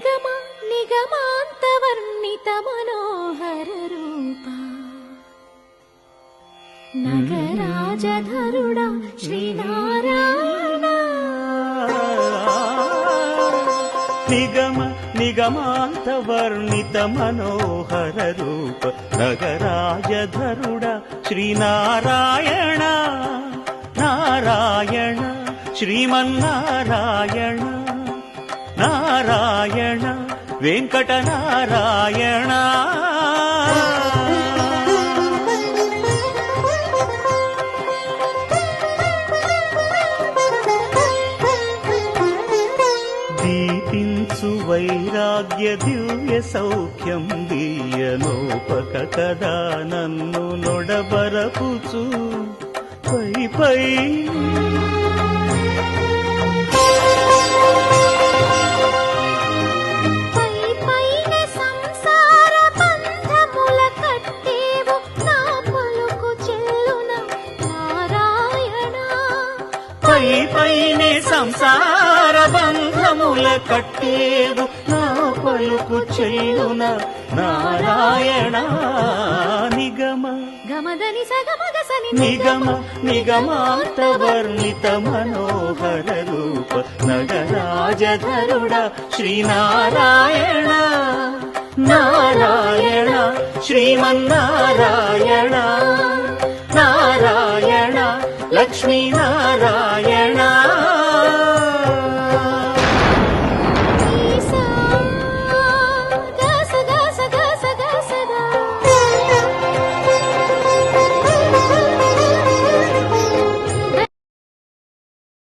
నిగమ నిగమాంతవర్ణిత మనోహర రూప నగరాజధరుడా శ్రీనారాయణ. నిగమ నిగమాంతవర్ణిత మనోహర రూప నగరాజధరుడా శ్రీనారాయణ. నారాయణ శ్రీమన్నారాయణ నారాయణ వెంకటనారాయణ. దీపించు వైరాగ్య దివ్య సౌఖ్యం దీయనోపక కదా నన్ను నొడబరపుచు పై పై పైనే సంసార బంధముల కట్టేవు నా పలుకు చెల్లున నారాయణ. నిగమ గమదని సగమగసని నిగమ నిగమాంతవర్ణిత మనోహర రూప నగరాజధరుడా శ్రీనారాయణ. నారాయణ శ్రీమన్నారాయణ నారాయణ లక్ష్మీనారాయణ.